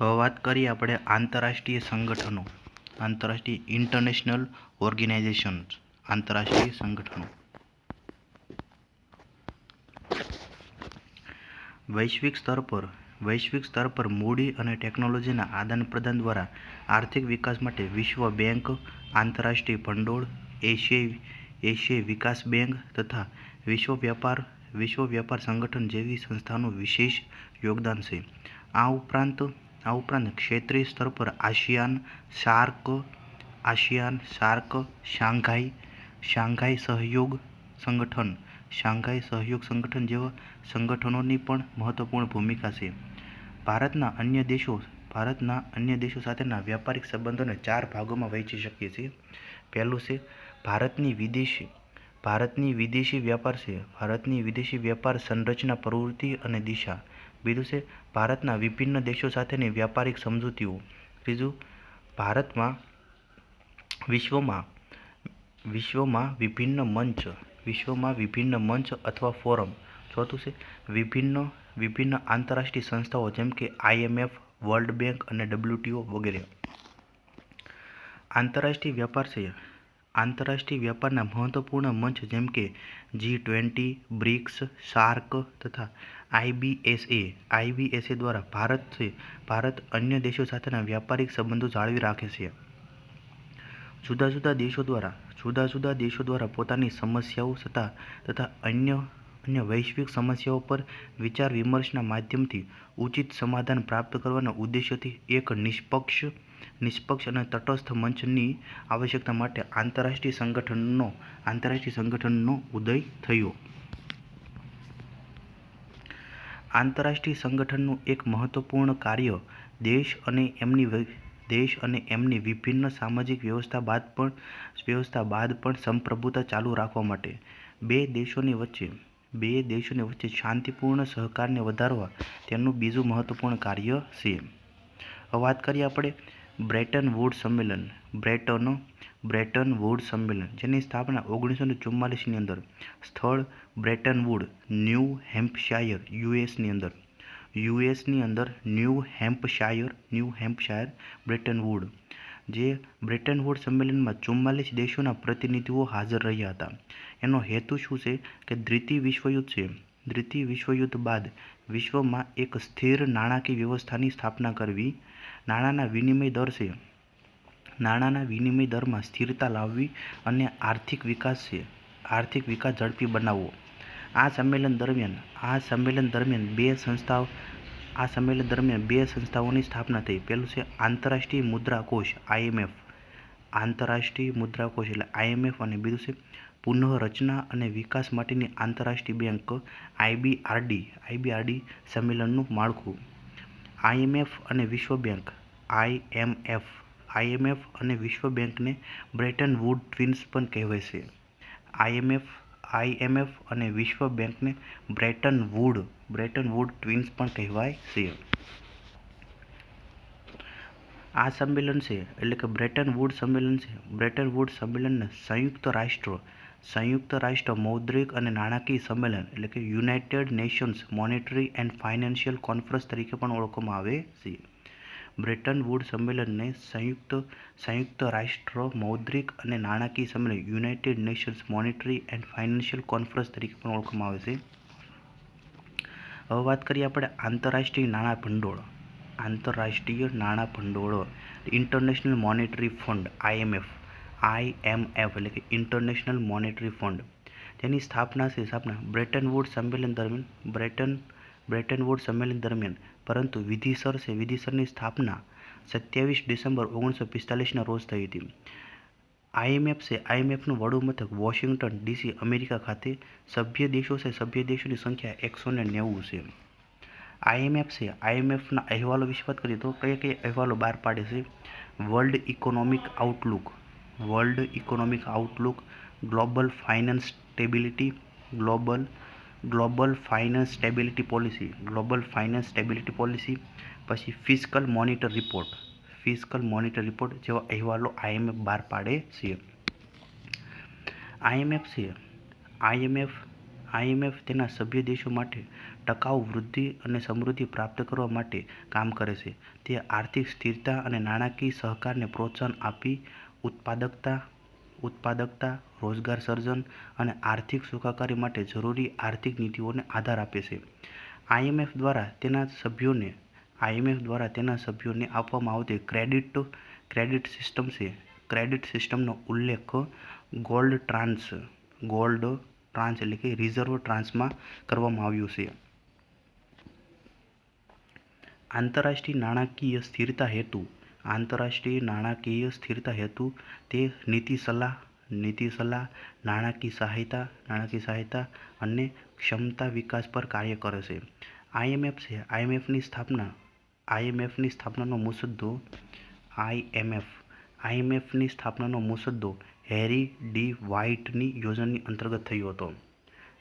હવે વાત કરીએ આપણે આંતરરાષ્ટ્રીય સંગઠનો, આંતરરાષ્ટ્રીય ઇન્ટરનેશનલ ઓર્ગેનાઇઝેશન્સ, આંતરરાષ્ટ્રીય સંગઠનો. વૈશ્વિક સ્તર પર મૂડી અને ટેકનોલોજીના આદાન પ્રદાન દ્વારા આર્થિક વિકાસ માટે વિશ્વ બેંક, આંતરરાષ્ટ્રીય ભંડોળ, એશિયાઈ વિકાસ બેંક તથા વિશ્વ વ્યાપાર સંગઠન જેવી સંસ્થાઓનું વિશેષ યોગદાન છે. આ ઉપરાંત ક્ષેત્રીય સ્તર પર આસિયાન, સાર્ક, શાંઘાઈ સહયોગ સંગઠન જેવા સંગઠનોની પણ મહત્વપૂર્ણ ભૂમિકા છે. ભારતના અન્ય દેશો સાથેના વ્યાપારિક સંબંધોને 4 ભાગોમાં વહેંચી શકીએ છીએ. પહેલું છે ભારતની વિદેશી વ્યાપાર છે. ભારતની વિદેશી વ્યાપાર સંરચના, પ્રવૃત્તિ અને દિશા. બીજું છે ભારતના વિભિન્ન દેશો સાથેની વ્યાપારિક સમજૂતીઓ. ત્રીજું, ભારતમાં વિશ્વમાં વિભિન્ન મંચ અથવા ફોરમ. ચોથું છે વિભિન્ન આંતરરાષ્ટ્રીય સંસ્થાઓ જેમ કે IMF, વર્લ્ડ બેંક અને WTO વગેરે. આંતરરાષ્ટ્રીય વ્યાપાર છે. આંતરરાષ્ટ્રીય વ્યાપારના મહત્વપૂર્ણ મંચ જેમ કે G20, બ્રિક્સ, સાર્ક તથા IBSA દ્વારા ભારત અન્ય દેશો સાથેના વ્યાપારિક સંબંધો જાળવી રાખે છે. જુદા જુદા દેશો દ્વારા પોતાની સમસ્યાઓ તથા અન્ય વૈશ્વિક સમસ્યાઓ પર વિચાર વિમર્શના માધ્યમથી ઉચિત સમાધાન પ્રાપ્ત કરવાના ઉદ્દેશ્યથી એક નિષ્પક્ષ અને તટસ્થ મંચની આવશ્યકતા માટે આંતરરાષ્ટ્રીય સંગઠનનો ઉદય થયો. આંતરરાષ્ટ્રીય સંગઠનનું એક મહત્વપૂર્ણ કાર્ય દેશ અને એમની વિભિન્ન સામાજિક વ્યવસ્થા બાદ પણ સંપ્રભુતા ચાલુ રાખવા માટે બે દેશોની વચ્ચે શાંતિપૂર્ણ સહકારને વધારવા તેનું બીજું મહત્વપૂર્ણ કાર્ય છે. હવે વાત કરીએ આપણે બ્રેટન વુડ સંમેલન, જેની સ્થાપના 1944ની અંદર, સ્થળ બ્રેટન વુડ, ન્યૂ હેમ્પશાયર, યુએસની અંદર ન્યૂ હેમ્પશાયર, બ્રેટન વુડ. જે બ્રેટન વુડ સંમેલનમાં 44 દેશોના પ્રતિનિધિઓ હાજર રહ્યા હતા. એનો હેતુ શું છે કે દ્વિતીય વિશ્વયુદ્ધ બાદ વિશ્વમાં એક સ્થિર નાણાકીય વ્યવસ્થાની સ્થાપના કરવી, નાણાંના વિનિમય દરમાં સ્થિરતા લાવવી અને આર્થિક વિકાસ ઝડપી બનાવવો. આ સંમેલન દરમિયાન બે સંસ્થાઓની સ્થાપના થઈ. પહેલું છે આંતરરાષ્ટ્રીય મુદ્રા કોષ IMF, અને બીજું છે પુનઃરચના અને વિકાસ માટેની આંતરરાષ્ટ્રીય બેંક IBRD સંમેલનનું માળખું. IMF અને વિશ્વ બેંકને બ્રેટન વુડ ટ્વિન્સ પણ કહેવાય છે. IMF અને વિશ્વ બેંકને બ્રેટન વુડ ટ્વિન્સ પણ કહેવાય છે. આ સંમેલન છે એટલે કે બ્રેટન વુડ સંમેલનને સંયુક્ત રાષ્ટ્ર મૌદ્રિક અને નાણાકીય સંમેલન એટલે કે United Nations monetary and financial conference તરીકે પણ ઓળખવામાં આવે છે. બ્રેટન વુડ સંમેલનને સંયુક્ત રાષ્ટ્ર મૌદ્રિક અને નાણાકીય સંમેલન United Nations monetary and financial conference તરીકે પણ ઓળખવામાં આવે છે. હવે વાત કરીએ આપણે આંતરરાષ્ટ્રીય નાણાં ભંડોળ, ઇન્ટરનેશનલ મોનેટરી ફંડ IMF એટલે કે ઇન્ટરનેશનલ મોનેટરી ફંડ, તેની સ્થાપના બ્રેટન વુડ સંમેલન દરમિયાન, પરંતુ વિધિસરની સ્થાપના 27 ડિસેમ્બર 1945ના રોજ થઈ હતી. IMFનું વડુ મથક વોશિંગ્ટન DC, અમેરિકા ખાતે. સભ્ય દેશોની સંખ્યા 190 છે. IMFના અહેવાલો વિશે વાત કરીએ તો કયા અહેવાલો બહાર પાડે છે? World economic Outlook, global finance stability policy, પછી ફિસ્કલ મોનિટર રિપોર્ટ જેવા અહેવાલો IMF બહાર પાડે છે. IMF તેના સભ્ય દેશો માટે ટકાઉ વૃદ્ધિ અને સમૃદ્ધિ પ્રાપ્ત કરવા માટે કામ કરે છે. તે આર્થિક સ્થિરતા અને નાણાકીય સહકારને પ્રોત્સાહન આપી ઉત્પાદકતા, રોજગાર સર્જન અને આર્થિક સુખાકારી માટે જરૂરી આર્થિક નીતિઓને આધાર આપે છે. આઈએમએફ દ્વારા તેના સભ્યોને આપવામાં આવતી ક્રેડિટ સિસ્ટમનો ઉલ્લેખ ગોલ્ડ ટ્રાન્સ એટલે કે રિઝર્વ ટ્રાન્સમાં કરવામાં આવ્યો છે. આંતરરાષ્ટ્રીય નાણાકીય સ્થિરતા હેતુ તે નીતિ સલાહ, નાણાકીય સહાયતા અને ક્ષમતા વિકાસ પર કાર્ય કરે છે. આઈએમએફની સ્થાપનાનો મુસદ્દો હેરી ડી વ્હાઇટની યોજનાની અંતર્ગત થયો હતો.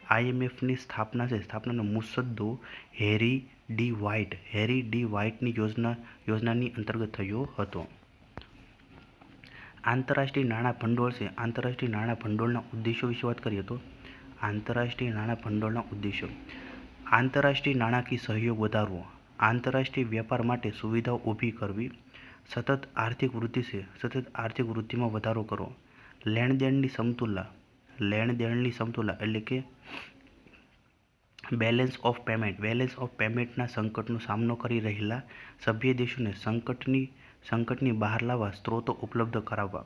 આઈએમએફની સ્થાપનાનો મુસદ્દો હેરી ડી વ્હાઇટની યોજનાની અંતર્ગત થયો હતો. આંતરરાષ્ટ્રીય નાણાં ભંડોળના ઉદ્દેશો વિશે વાત કરીએ તો આંતરરાષ્ટ્રીય નાણાં ભંડોળના ઉદ્દેશો: આંતરરાષ્ટ્રીય નાણાકીય સહયોગ વધારવો, આંતરરાષ્ટ્રીય વેપાર માટે સુવિધાઓ ઊભી કરવી, સતત આર્થિક વૃદ્ધિમાં વધારો કરવો, લેણદેણની સમતુલા એટલે કે બેલેન્સ ઓફ પેમેન્ટના સંકટનો સામનો કરી રહેલા સભ્ય દેશોને સંકટની બહાર લાવવા સ્ત્રોતો ઉપલબ્ધ કરાવવા,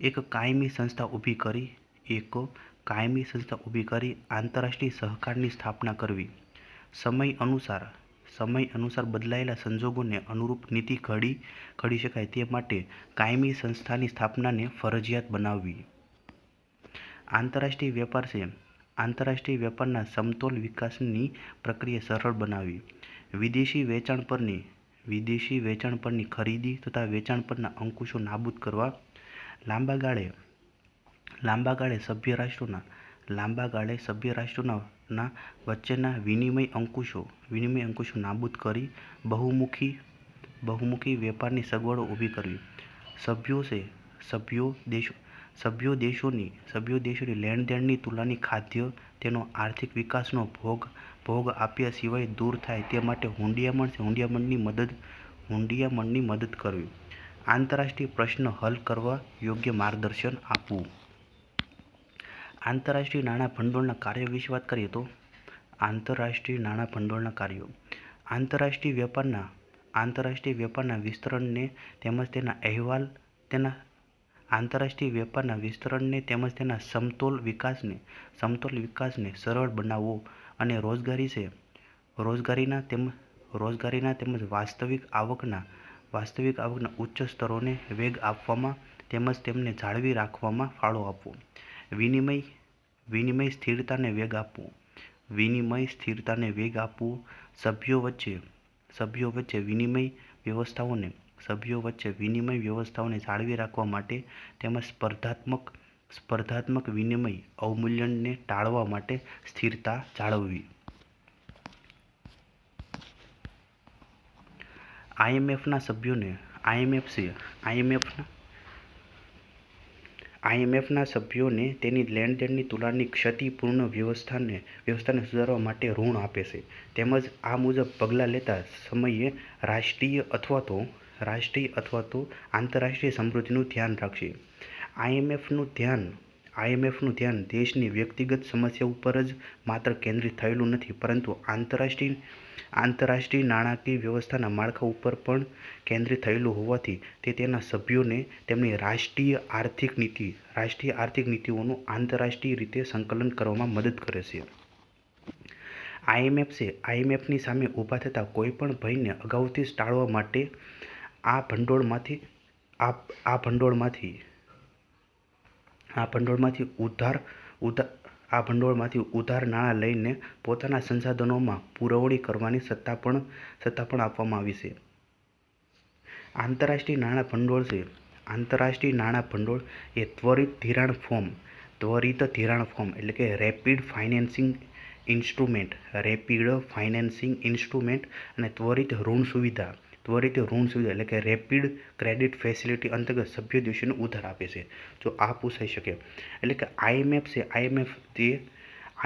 એક કાયમી સંસ્થા ઊભી કરી આંતરરાષ્ટ્રીય સહકારની સ્થાપના કરવી, સમય અનુસાર બદલાયેલા સંજોગોને અનુરૂપ નીતિ ઘડી શકાય તે માટે કાયમી સંસ્થાની સ્થાપનાને ફરજિયાત બનાવવી. આંતરરાષ્ટ્રીય વેપારના સમતોલ વિકાસની પ્રક્રિયા સરળ બનાવવી, વિદેશી વેચાણ પરની ખરીદી તથા વેચાણ પરના અંકુશો નાબૂદ કરવા, લાંબા ગાળે સભ્ય રાષ્ટ્રોના વચ્ચેના વિનિમય અંકુશો નાબૂદ કરી બહુમુખી વેપારની સગવડો ઊભી કરવી, સભ્યો દેશોની લેણદેણની તુલનાની ખાદ્ય તેનો આર્થિક વિકાસનો ભોગ આપ્યા સિવાય દૂર થાય તે માટે હુંડિયામણની મદદ કરવી, આંતરરાષ્ટ્રીય પ્રશ્ન હલ કરવા યોગ્ય માર્ગદર્શન આપવું. આંતરરાષ્ટ્રીય નાણાં ભંડોળના કાર્યો વિશે વાત કરીએ તો આંતરરાષ્ટ્રીય નાણાં ભંડોળના કાર્યો: આંતરરાષ્ટ્રીય વેપારના વિસ્તરણને તેમજ તેના સમતોલ વિકાસને સરળ બનાવવો અને રોજગારીના તેમજ વાસ્તવિક આવકના ઉચ્ચ સ્તરોને વેગ આપવામાં તેમજ તેમને જાળવી રાખવામાં ફાળો આપવો, વિનિમય સ્થિરતાને વેગ આપવો, સભ્યો વચ્ચે વિનિમય વ્યવસ્થાઓને જાળવી રાખવા માટે તેમજ સ્પર્ધાત્મક વિનિમય અવમૂલ્યનને ટાળવા માટે સ્થિરતા જાળવવી. આઈએમએફના સભ્યોને તેની લેણદેણની તુલનાની ક્ષતિપૂર્ણ વ્યવસ્થાને સુધારવા માટે ઋણ આપે છે તેમજ આ મુજબ પગલાં લેતા સમયે રાષ્ટ્રીય અથવા તો આંતરરાષ્ટ્રીય સમૃદ્ધિનું ધ્યાન રાખશે. આઈએમએફનું ધ્યાન દેશની વ્યક્તિગત સમસ્યાઓ ઉપર જ માત્ર કેન્દ્રિત થયેલું નથી પરંતુ આંતરરાષ્ટ્રીય નાણાકીય વ્યવસ્થાના માળખા ઉપર પણ કેન્દ્રિત થયેલું હોવાથી તે તેના સભ્યોને તેમની રાષ્ટ્રીય આર્થિક નીતિઓનું આંતરરાષ્ટ્રીય રીતે સંકલન કરવામાં મદદ કરે છે. આઈએમએફની સામે ઊભા થતા કોઈપણ ભયને અગાઉથી જ ટાળવા માટે આ ભંડોળમાંથી ઉધાર નાણાં લઈને પોતાના સંસાધનોમાં પુરવણી કરવાની સત્તા પણ આપવામાં આવી છે. આંતરરાષ્ટ્રીય નાણાં ભંડોળ એ ત્વરિત ધિરાણ ફોર્મ એટલે કે રેપિડ ફાઇનાન્સિંગ ઇન્સ્ટ્રુમેન્ટ અને ત્વરિત ઋણ સુવિધા એટલે કે રેપિડ ક્રેડિટ ફેસિલિટી અંતર્ગત સભ્ય દેશોને ઉધાર આપે છે. જો આ પૂછાઈ શકે એટલે કે આઈએમએફ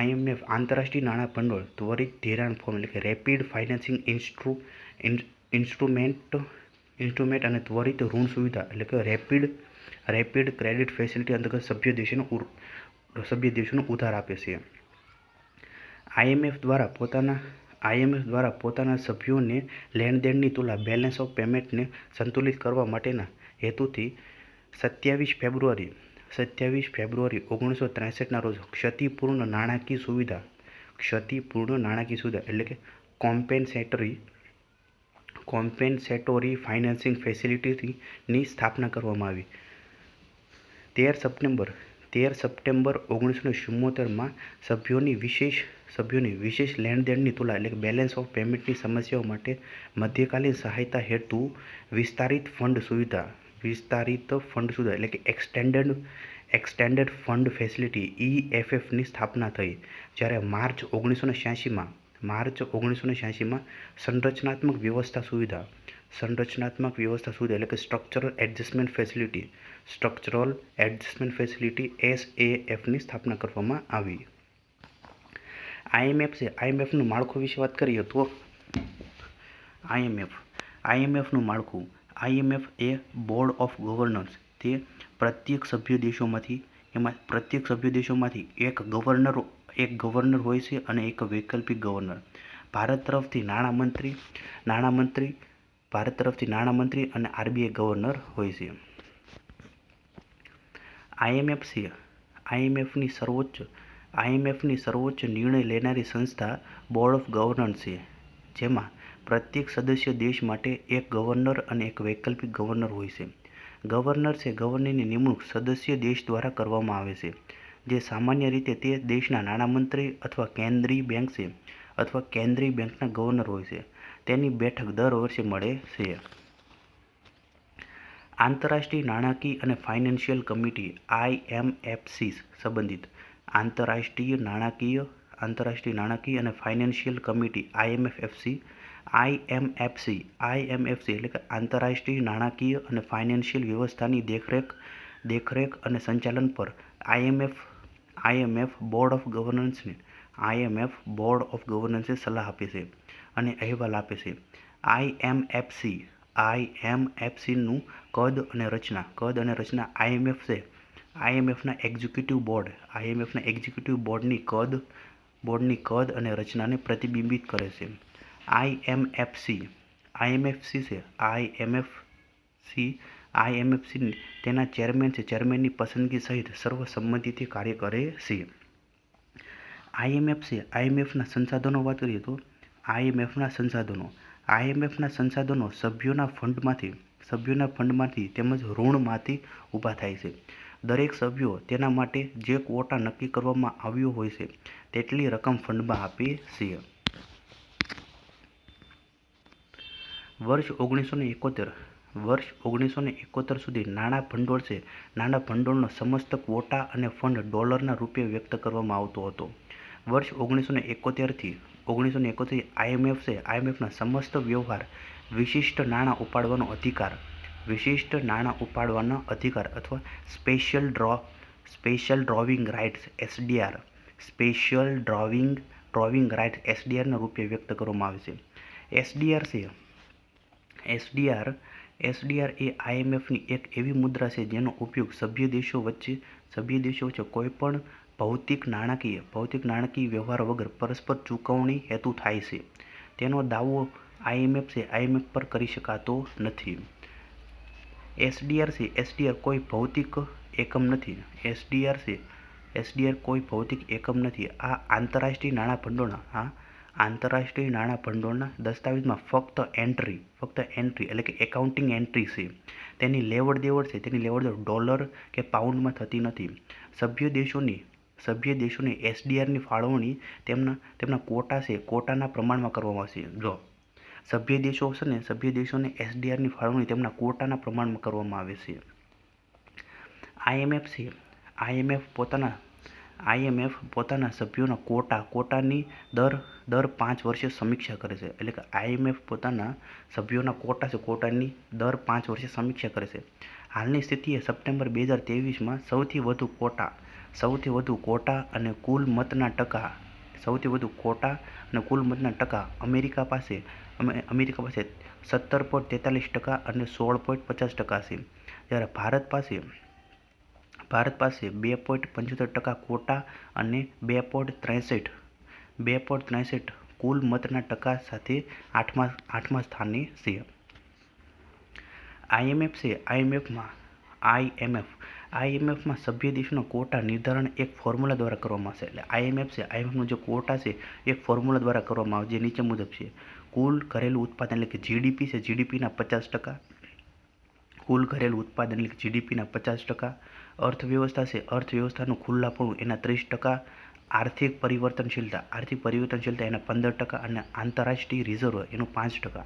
IMF આંતરરાષ્ટ્રીય નાણાં ભંડોળ ત્વરિત ધિરાણ ફોર્મ એટલે કે રેપિડ ફાઇનાન્સિંગ ઇન્સ્ટ્રુમેન્ટ અને ત્વરિત ઋણ સુવિધા એટલે કે રેપિડ ક્રેડિટ ફેસિલિટી અંતર્ગત સભ્ય દેશોને ઉધાર આપે છે. IMF દ્વારા પોતાના સભ્યોને લેણદેણની તુલના બેલેન્સ ઓફ પેમેન્ટને સંતુલિત કરવા માટેના હેતુથી 27 ફેબ્રુઆરી 1963ના રોજ ક્ષતિપૂર્ણ નાણાકીય સુવિધા એટલે કે કોમ્પેન્સેટરી ફાઇનાન્સિંગ ફેસિલિટીની સ્થાપના કરવામાં આવી. 13 સપ્ટેમ્બર 1974માં સભ્યોની વિશેષ લેણદેણની તુલના એટલે કે બેલેન્સ ઓફ પેમેન્ટની સમસ્યાઓ માટે મધ્યકાલીન સહાયતા હેતુ વિસ્તારિત ફંડ સુવિધા એટલે કે એક્સટેન્ડેડ ફંડ ફેસિલિટી EFFની સ્થાપના થઈ. જ્યારે માર્ચ 1986માં સંરચનાત્મક વ્યવસ્થા સુવિધા એટલે કે સ્ટ્રક્ચરલ એડજસ્ટમેન્ટ ફેસિલિટી SAFની સ્થાપના કરવામાં આવી. IMFનું માળખું વિશે વાત કરીએ તો IMFનું માળખું. IMF A board of governors. તે પ્રત્યેક સભ્ય દેશોમાંથી એક ગવર્નર હોય છે અને એક વૈકલ્પિક ગવર્નર. ભારત તરફથી નાણામંત્રી અને RBI ગવર્નર હોય છે. IMFની સર્વોચ્ચ નિર્ણય લેનારી સંસ્થા બોર્ડ ઓફ ગવર્નર્સ છે, જેમાં પ્રત્યેક સદસ્ય દેશ માટે એક ગવર્નર અને એક વૈકલ્પિક ગવર્નર હોય છે. ગવર્નરની નિમણૂક સદસ્ય દેશ દ્વારા કરવામાં આવે છે, જે સામાન્ય રીતે તે દેશના નાણામંત્રી અથવા કેન્દ્રીય બેંકના ગવર્નર હોય છે. તેની બેઠક દર વર્ષે મળે છે. આંતરરાષ્ટ્રીય નાણાકીય અને ફાઇનાન્સિયલ કમિટી IMFC સંબંધિત. આંતરરાષ્ટ્રીય નાણાકીય અને ફાઇનાન્સિયલ કમિટી IMFC એટલે કે આંતરરાષ્ટ્રીય નાણાકીય અને ફાઇનાન્સિયલ વ્યવસ્થાની દેખરેખ અને સંચાલન પર IMF બોર્ડ ઓફ ગવર્નર્સને સલાહ આપે છે અને અહેવાલ આપે છે. IMFCનું કદ અને રચના. IMFના એક્ઝિક્યુટિવ બોર્ડની કદ અને રચનાને પ્રતિબિંબિત કરે છે. IMFC તેના ચેરમેનની પસંદગી સહિત સર્વસંમતિથી કાર્ય કરે છે. IMFના સંસાધનો વાત કરીએ તો IMFના સંસાધનો સભ્યોના ફંડમાંથી તેમજ ઋણમાંથી ઊભા થાય છે. દરેક સભ્યો તેના માટે જે ક્વોટા નક્કી કરવામાં આવ્યો હોય છે તેટલી રકમ ફંડમાં આપે છે. વર્ષ 1971 સુધી નાણાં ભંડોળનો સમસ્ત ક્વોટા અને ફંડ ડોલરના રૂપે વ્યક્ત કરવામાં આવતો હતો. વર્ષ 1971થી IMFના સમસ્ત વ્યવહાર વિશિષ્ટ નાણાં ઉપાડવાનો અધિકાર અથવા સ્પેશિયલ ડ્રોવિંગ રાઇટ્સ SDRના રૂપે વ્યક્ત કરવામાં આવે છે. SDR એ IMFની એક એવી મુદ્રા છે જેનો ઉપયોગ સભ્ય દેશો વચ્ચે કોઈપણ ભૌતિક નાણાકીય વ્યવહાર વગર પરસ્પર ચૂકવણી હેતુ થાય છે. તેનો દાવો IMF પર કરી શકાતો નથી. SDR કોઈ ભૌતિક એકમ નથી. આ આંતરરાષ્ટ્રીય નાણાં ભંડોળના દસ્તાવેજમાં ફક્ત એન્ટ્રી એટલે કે એકાઉન્ટિંગ એન્ટ્રી છે. તેની લેવડ દેવડ ડોલર કે પાઉન્ડમાં થતી નથી. સભ્ય દેશોની SDRની ફાળવણી તેમના ક્વોટાના પ્રમાણમાં કરવામાં આવશે. જો સભ્ય દેશોને SDRની ફાળવણી તેમના ક્વોટાના પ્રમાણમાં કરવામાં આવે છે. IMF પોતાના સભ્યોના ક્વોટાની દર 5 વર્ષે સમીક્ષા કરે છે. એટલે કે IMF પોતાના સભ્યોના ક્વોટાની દર 5 વર્ષે સમીક્ષા કરે છે. હાલની સ્થિતિએ સપ્ટેમ્બર 2023માં સૌથી વધુ ક્વોટા સૌથી વધુ કોટા અને કુલ મતના ટકા અમેરિકા પાસે 17.43% અને 16.50% છે, જ્યારે ભારત પાસે 2.75% કોટા અને 2.63% કુલ મતના ટકા સાથે આઠમા સ્થાને છે. આઈએમએફમાં સભ્ય દેશોના કોટા નિર્ધારણ એક ફોર્મ્યુલા દ્વારા કરવામાં આવશે. એટલે આઈએમએફનો જે કોટા છે એક ફોર્મ્યુલા દ્વારા કરવામાં આવે જે નીચે મુજબ છે. કુલ ઘરેલું ઉત્પાદન એટલે કે જીડીપી છે, જીડીપીના 50%, કુલ ઘરેલું ઉત્પાદન એટલે કે જીડીપીના 50%, અર્થવ્યવસ્થા છે, અર્થવ્યવસ્થાનું ખુલ્લાપણું એના 30%, આર્થિક પરિવર્તનશીલતા એના 15% અને આંતરરાષ્ટ્રીય રિઝર્વ એનું 5%.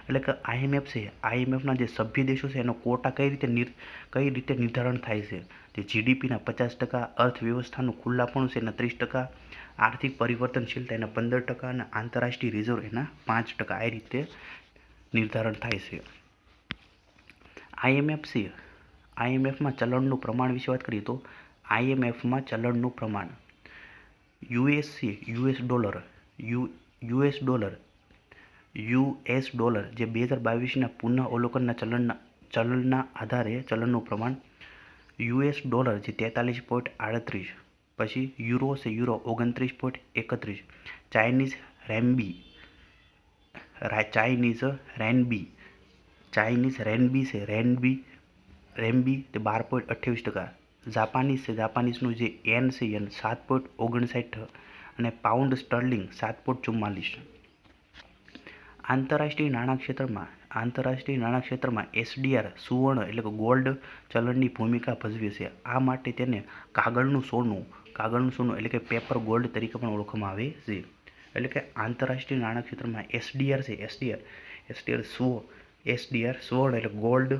એટલે કે આઈએમએફના જે સભ્ય દેશો છે એનો કોટા કઈ રીતે નિર્ધારણ થાય છે. તે જીડીપીના 50%, અર્થવ્યવસ્થાનું ખુલ્લાપણું છે એના 30%, આર્થિક પરિવર્તનશીલતા એના 15% અને આંતરરાષ્ટ્રીય રિઝર્વ એના 5%. આ રીતે નિર્ધારણ થાય છે. આઈએમએફમાં ચલણનું પ્રમાણ વિશે વાત કરીએ તો આઈએમએફમાં ચલણનું પ્રમાણ યુએસ ડોલર જે 2022ના પુનઃ અવલોકનના ચલણના આધારે ચલણનું પ્રમાણ યુએસ ડોલર જે 43.38, પછી યુરો છે યુરો 29.31, ચાઇનીઝ રેનબી છે રેનબી તે 12.28%, જાપાનીઝનું જે એન છે એન 7.59 અને પાઉન્ડ સ્ટર્લિંગ 7.44. આંતરરાષ્ટ્રીય નાણાં ક્ષેત્રમાં એસડીઆર સુવર્ણ એટલે કે ગોલ્ડ ચલણની ભૂમિકા ભજવે છે. આ માટે તેને કાગળનું સોનું એટલે કે પેપર ગોલ્ડ તરીકે પણ ઓળખવામાં આવે છે. એટલે કે આંતરરાષ્ટ્રીય નાણાં ક્ષેત્રમાં એસડીઆર છે એસડીઆર સુવર્ણ એટલે ગોલ્ડ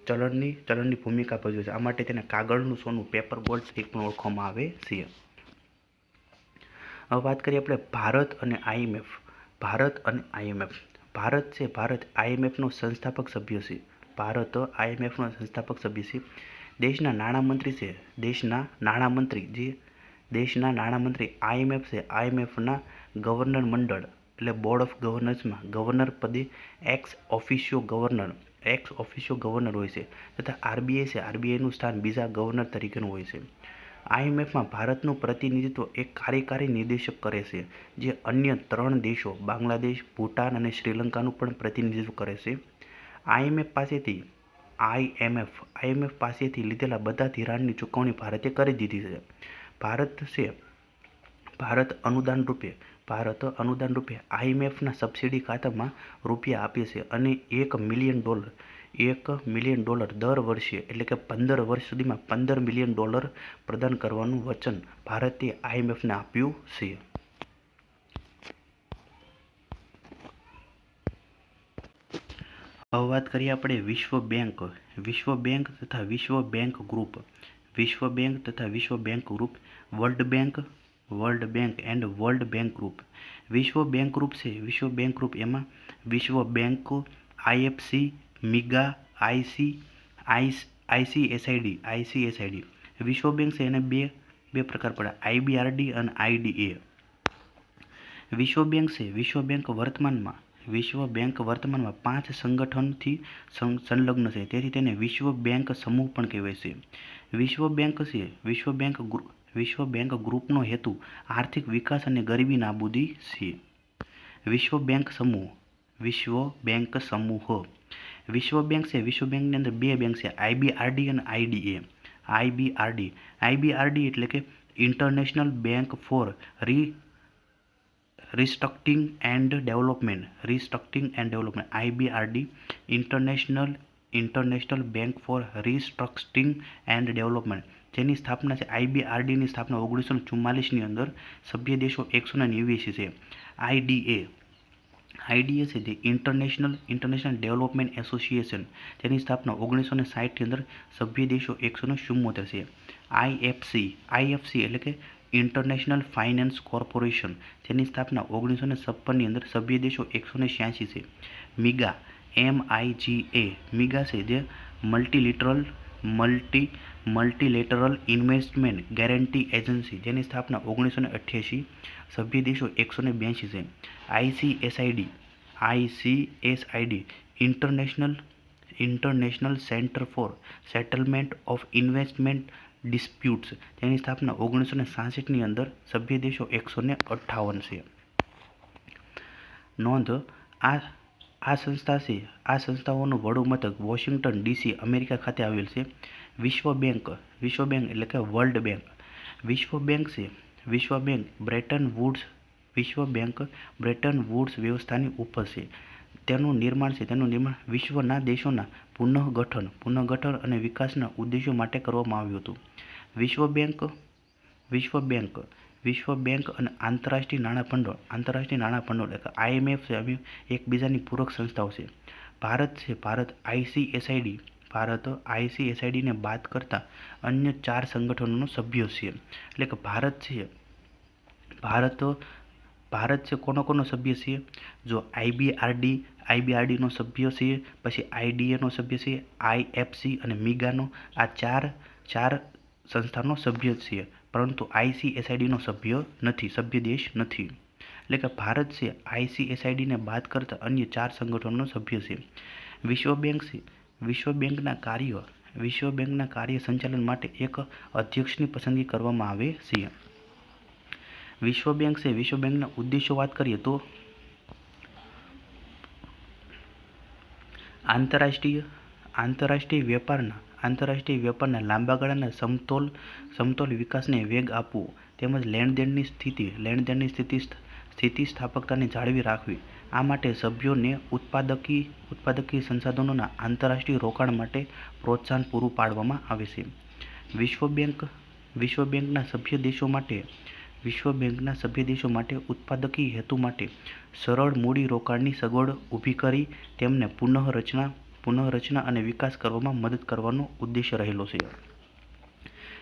ચલણની ભૂમિકા ભજવે છે. આ માટે તેને કાગળનું સોનું પેપર ગોલ્ડ તરીકે પણ ઓળખવામાં આવે છે. હવે વાત કરીએ આપણે ભારત અને આઈએમએફ. ભારત આઈએમએફનો સંસ્થાપક સભ્ય છે. દેશના નાણામંત્રી આઈએમએફ છે. આઈએમએફના ગવર્નર મંડળ એટલે બોર્ડ ઓફ ગવર્નર્સમાં ગવર્નર પદે એક્સ ઓફિશિયો ગવર્નર હોય છે, તથા આરબીઆઈ છે. આરબીઆઈનું સ્થાન બીજા ગવર્નર તરીકેનું હોય છે. આઈએમએફમાં ભારતનું પ્રતિનિધિત્વ એક કાર્યકારી નિદેશક કરે છે, જે અન્ય 3 દેશો બાંગ્લાદેશ, ભૂટાન અને શ્રીલંકાનું પણ પ્રતિનિધિત્વ કરે છે. આઈએમએફ પાસેથી લીધેલા બધા ધિરાણની ચૂકવણી ભારતે કરી દીધી છે. ભારત અનુદાન રૂપે આઈએમએફના સબસિડી ખાતામાં રૂપિયા આપે છે અને $1 મિલિયન દર વર્ષે એટલે કે 15 વર્ષ સુધીમાં $15 મિલિયન પ્રદાન કરવાનું વચન ભારતે આઈએમએફને આપ્યું છે. હવે વાત કરીએ આપણે વિશ્વ બેંક તથા વિશ્વ bank group, world Bank and world bank group. વિશ્વ બેંક ગ્રુપ એમાં વિશ્વ બેંક, આઈએફસી, મિગા, આઈસીએસઆઈડી. વિશ્વ બેંક છે એને બે પ્રકાર પડે, આઈબીઆરડી અને આઈડીએ. વિશ્વ બેંક વર્તમાનમાં 5 સંગઠનથી સંલગ્ન છે, તેથી તેને વિશ્વ બેંક સમૂહ પણ કહેવાય છે. વિશ્વ બેંક ગ્રુપનો હેતુ આર્થિક વિકાસ અને ગરીબી નાબૂદી છે. વિશ્વ બેંક સમૂહ વિશ્વ બેંકની અંદર 2 બેંક છે, આઈબીઆરડી અને આઈડીએ. આઈબીઆરડી એટલે કે international bank for restructuring and development. IBRD international bank for restructuring and development, જેની સ્થાપના છે આઈબીઆરડીની સ્થાપના 1944ની અંદર સભ્ય દેશો 189 છે. આઈડીએ છે જે ઇન્ટરનેશનલ ડેવલપમેન્ટ એસોસિએશન, જેની સ્થાપના 1960ની અંદર સભ્ય દેશો 174 છે. આઈએફસી એટલે કે ઇન્ટરનેશનલ ફાઇનાન્સ કોર્પોરેશન, જેની સ્થાપના 1956ની અંદર સભ્ય દેશો 186 છે. મિગા છે જે મલ્ટીલેટરલ ઇન્વેસ્ટમેન્ટ ગેરંટી એજન્સી, જેની સ્થાપના 1988, સભ્ય દેશો 182 છે. ICSID international centre for settlement of investment disputes, જેની સ્થાપના 1966ની અંદર, સભ્ય દેશો 158 છે. નોંધ: આ સંસ્થાઓનું વડું મથક વોશિંગ્ટન ડીસી, અમેરિકા ખાતે આવેલ છે. વિશ્વ બેંક એટલે કે વર્લ્ડ બેંક, વિશ્વ બેંક બ્રેટન વુડ્સ વ્યવસ્થાની ઉપર છે. તેનું નિર્માણ વિશ્વના દેશોના પુનઃગઠન અને વિકાસના ઉદ્દેશો માટે કરવામાં આવ્યું હતું. વિશ્વ બેંક અને આંતરરાષ્ટ્રીય નાણાં ભંડોળ એટલે IMF એકબીજાની પૂરક સંસ્થાઓ છે. ભારત આઈસીએસઆઈડીને બાદ કરતા અન્ય 4 સંગઠનોનો સભ્ય છે. એટલે કે ભારત છે કોનો સભ્ય છે? જો આઈબીઆરડીનો સભ્ય છે, પછી આઈડીએનો સભ્ય છે, IFC અને મિગાનો, આ ચાર સંસ્થાનો સભ્ય છે, પરંતુ આઈસીએસઆઈડીનો સભ્ય દેશ નથી. એટલે કે ભારત છે આઈસીએસઆઈડીને બાદ કરતા અન્ય 4 સંગઠનોનો સભ્ય છે. વિશ્વ બેંકના કાર્ય સંચાલન માટે એક અધ્યક્ષની પસંદગી કરવામાં આવે છે. વિશ્વ બેંકના ઉદ્દેશો વાત કરીએ તો આંતરરાષ્ટ્રીય વેપારના લાંબા ગાળાના સમતોલ વિકાસને વેગ આપવો, તેમજ લેણદેણની સ્થિતિસ્થાપકતાને જાળવી રાખવી. આ માટે સભ્યોને ઉત્પાદકી સંસાધનોના આંતરરાષ્ટ્રીય રોકાણ માટે પ્રોત્સાહન પૂરું પાડવામાં આવે છે. વિશ્વ બેંકના સભ્ય દેશો માટે ઉત્પાદકી હેતુ માટે સરળ મૂડી રોકાણની સગવડ ઊભી કરી તેમને પુનઃરચના અને વિકાસ કરવામાં મદદ કરવાનો ઉદ્દેશ્ય રહેલો છે.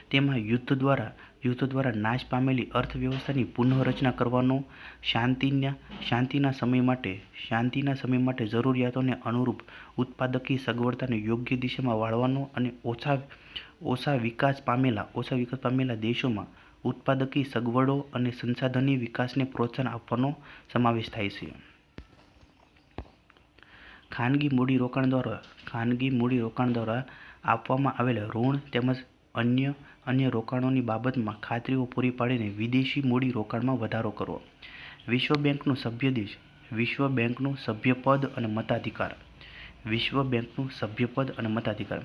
તેમાં યુદ્ધ દ્વારા નાશ પામેલી અર્થવ્યવસ્થાની પુનઃરચના કરવાનો, શાંતિના સમય માટે જરૂરિયાતોને અનુરૂપ ઉત્પાદકી સગવડતાને યોગ્ય દિશામાં વાળવાનો અને ઓછા વિકાસ પામેલા દેશોમાં ઉત્પાદકી સગવડો અને સંસાધનની વિકાસને પ્રોત્સાહન આપવાનો સમાવેશ થાય છે. ખાનગી મૂડીરોકાણ દ્વારા આપવામાં આવેલા ઋણ તેમજ અન્ય રોકાણોની બાબતમાં ખાતરીઓ પૂરી પાડીને વિદેશી મૂડી રોકાણમાં વધારો કરવો. વિશ્વ બેંકનું સભ્યપદ અને મતાધિકાર.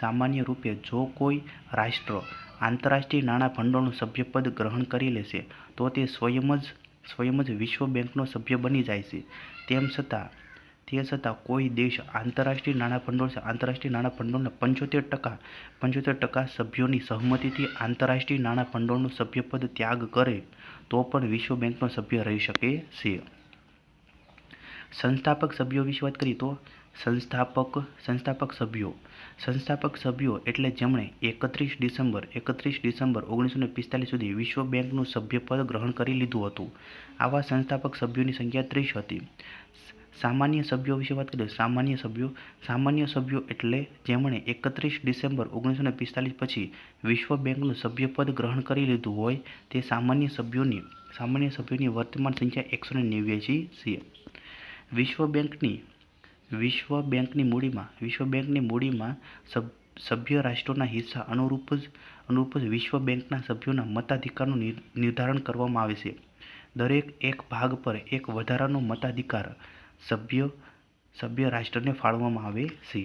સામાન્ય રૂપે જો કોઈ રાષ્ટ્ર આંતરરાષ્ટ્રીય નાણાં ભંડોળનું સભ્યપદ ગ્રહણ કરી લેશે તો તે સ્વયં જ વિશ્વ બેંકનો સભ્ય બની જાય છે. તે છતાં કોઈ દેશ આંતરરાષ્ટ્રીય નાણાં ભંડોળના 75% સભ્યોની સહમતિથી આંતરરાષ્ટ્રીય નાણાં ભંડોળનું સભ્યપદ ત્યાગ કરે તો પણ વિશ્વ બેંકનો સભ્ય રહી શકે છે. સંસ્થાપક સભ્યો વિશે વાત કરીએ તો સંસ્થાપક સભ્યો એટલે જેમણે 31 ડિસેમ્બર 1945 સુધી વિશ્વ બેંકનું સભ્યપદ ગ્રહણ કરી લીધું હતું. આવા સંસ્થાપક સભ્યોની સંખ્યા 30 હતી. સામાન્ય સભ્યો વિશે વાત કરીએ. સામાન્ય સભ્યો એટલે જેમણે 31 ડિસેમ્બર 1945 પછી વિશ્વ બેંકનું સભ્યપદ ગ્રહણ કરી લીધું હોય તે સામાન્ય સભ્યોની વર્તમાન સંખ્યા 189 છે. વિશ્વ બેંકની મૂડીમાં સભ્ય રાષ્ટ્રોના હિસ્સા અનુરૂપ જ વિશ્વ બેંકના સભ્યોના મતાધિકારનું નિર્ધારણ કરવામાં આવે છે. દરેક એક ભાગ પર એક વધારાનો મતાધિકાર સભ્ય રાષ્ટ્રને ફાળવવામાં આવે છે.